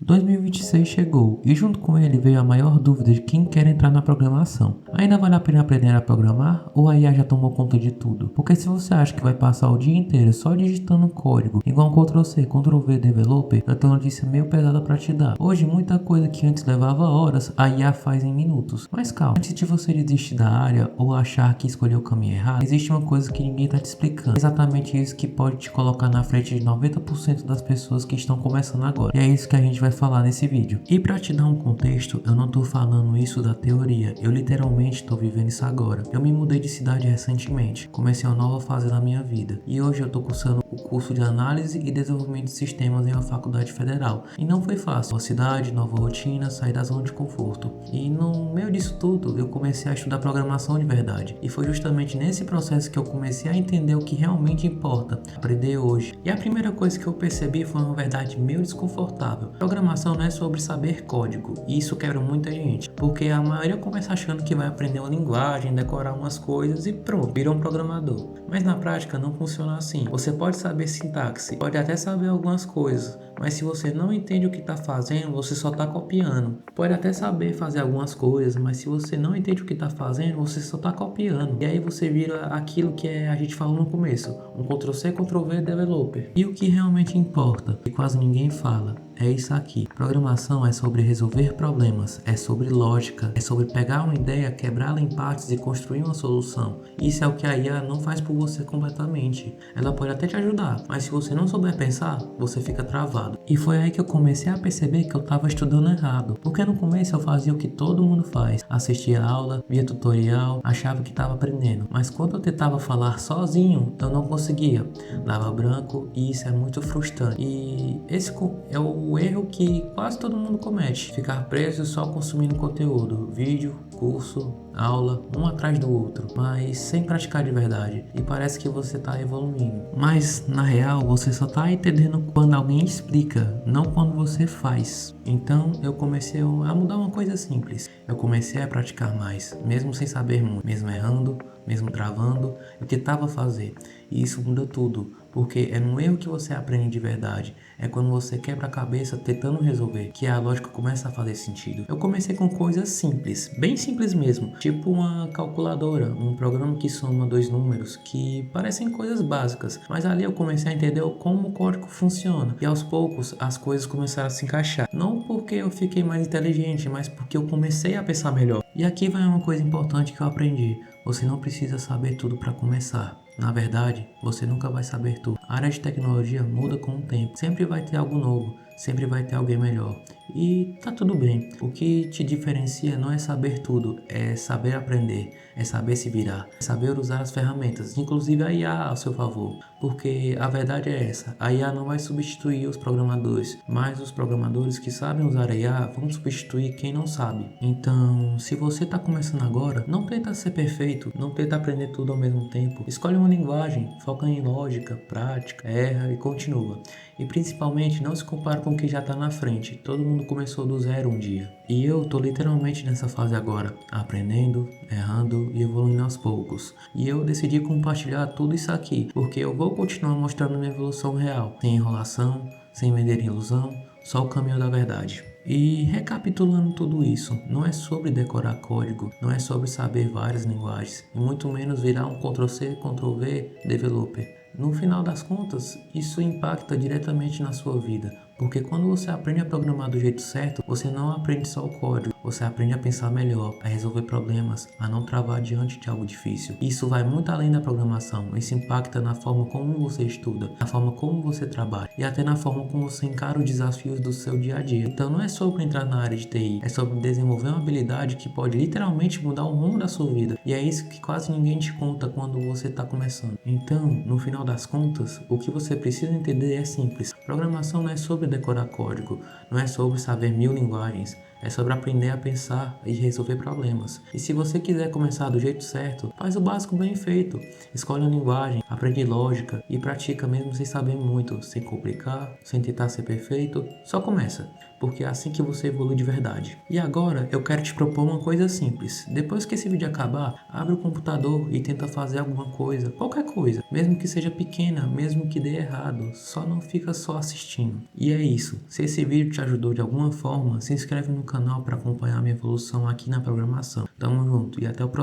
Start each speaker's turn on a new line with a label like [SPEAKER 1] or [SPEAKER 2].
[SPEAKER 1] 2026 chegou e junto com ele veio a maior dúvida de quem quer entrar na programação. Ainda vale a pena aprender a programar ou a IA já tomou conta de tudo? Porque se você acha que vai passar o dia inteiro só digitando código, igual um Ctrl+C, Ctrl+V developer, eu tenho uma notícia meio pesada para te dar. Hoje muita coisa que antes levava horas, a IA faz em minutos. Mas calma, antes de você desistir da área ou achar que escolheu o caminho errado, existe uma coisa que ninguém tá te explicando. Exatamente isso que pode te colocar na frente de 90% das pessoas que estão começando agora. E é isso que a gente vai falar nesse vídeo. E para te dar um contexto, eu não tô falando isso da teoria, eu literalmente tô vivendo isso agora. Eu me mudei de cidade recentemente, comecei uma nova fase na minha vida e hoje eu tô cursando o curso de análise e desenvolvimento de sistemas em uma faculdade federal. E não foi fácil, nova cidade, nova rotina, sair da zona de conforto. E no meio disso tudo, eu comecei a estudar programação de verdade. E foi justamente nesse processo que eu comecei a entender o que realmente importa, aprender hoje. E a primeira coisa que eu percebi foi uma verdade meio desconfortável. Programação não é sobre saber código, e isso quebra muita gente, porque a maioria começa achando que vai aprender uma linguagem, decorar umas coisas e pronto, vira um programador. Mas na prática não funciona assim. Você pode saber sintaxe, pode até saber algumas coisas, mas se você não entende o que está fazendo, você só está copiando. Pode até saber fazer algumas coisas, mas se você não entende o que está fazendo, você só está copiando. E aí você vira aquilo que a gente falou no começo, um Ctrl+C, Ctrl+V developer. E o que realmente importa, e quase ninguém fala, é isso aqui. Programação é sobre resolver problemas, é sobre lógica, é sobre pegar uma ideia, quebrá-la em partes e construir uma solução. Isso é o que a IA não faz por você completamente. Ela pode até te ajudar, mas se você não souber pensar, você fica travado. E foi aí que eu comecei a perceber que eu estava estudando errado, porque no começo eu fazia o que todo mundo faz, assistia aula, via tutorial, achava que estava aprendendo, mas quando eu tentava falar sozinho, eu não conseguia, dava branco e isso é muito frustrante. E esse é o erro que quase todo mundo comete, ficar preso só consumindo conteúdo, vídeo, curso, aula, um atrás do outro, mas sem praticar de verdade, e parece que você está evoluindo, mas na real você só está entendendo quando alguém explica, não quando você faz. Então eu comecei a mudar uma coisa simples, eu comecei a praticar mais, mesmo sem saber muito, mesmo errando, mesmo travando, eu tentava fazer, e isso muda tudo, porque é no erro que você aprende de verdade, é quando você quebra a cabeça tentando resolver, que a lógica começa a fazer sentido. Eu comecei com coisas simples, bem simples mesmo, tipo uma calculadora, um programa que soma dois números, que parecem coisas básicas, mas ali eu comecei a entender como o código funciona, e aos poucos as coisas começaram a se encaixar, não porque eu fiquei mais inteligente, mas porque eu comecei a pensar melhor. E aqui vai uma coisa importante que eu aprendi, você não precisa saber tudo para começar. Na verdade, você nunca vai saber tudo. A área de tecnologia muda com o tempo. Sempre vai ter algo novo, sempre vai ter alguém melhor. E tá tudo bem. O que te diferencia não é saber tudo, é saber aprender, é saber se virar, é saber usar as ferramentas, inclusive a IA ao seu favor. Porque a verdade é essa, a IA não vai substituir os programadores, mas os programadores que sabem usar a IA vão substituir quem não sabe. Então, se você está começando agora, não tenta ser perfeito, não tenta aprender tudo ao mesmo tempo. Escolhe uma linguagem, foca em lógica, prática, erra e continua. E principalmente não se compara com o que já está na frente, todo mundo começou do zero um dia. E eu tô literalmente nessa fase agora, aprendendo, errando e evoluindo aos poucos. E eu decidi compartilhar tudo isso aqui, porque eu vou continuar mostrando minha evolução real, sem enrolação, sem vender ilusão, só o caminho da verdade. E recapitulando tudo isso, não é sobre decorar código, não é sobre saber várias linguagens, e muito menos virar um Ctrl+C, Ctrl+V developer. No final das contas, isso impacta diretamente na sua vida, porque quando você aprende a programar do jeito certo, você não aprende só o código, você aprende a pensar melhor, a resolver problemas, a não travar diante de algo difícil. Isso vai muito além da programação, isso impacta na forma como você estuda, na forma como você trabalha e até na forma como você encara os desafios do seu dia a dia. Então não é sobre entrar na área de TI, é sobre desenvolver uma habilidade que pode literalmente mudar o rumo da sua vida, e é isso que quase ninguém te conta quando você está começando. Então, no final das contas, o que você precisa entender é simples. Programação não é sobre decorar código, não é sobre saber 1000 linguagens, é sobre aprender a pensar e resolver problemas. E se você quiser começar do jeito certo, faz o básico bem feito. Escolhe uma linguagem, aprende lógica e pratica mesmo sem saber muito, sem complicar, sem tentar ser perfeito, só começa. porque é assim que você evolui de verdade. E agora eu quero te propor uma coisa simples. Depois que esse vídeo acabar, abre o computador e tenta fazer alguma coisa, qualquer coisa, mesmo que seja pequena, mesmo que dê errado, só não fica só assistindo. E é isso. Se esse vídeo te ajudou de alguma forma, se inscreve no canal para acompanhar a minha evolução aqui na programação. Tamo junto e até o próximo.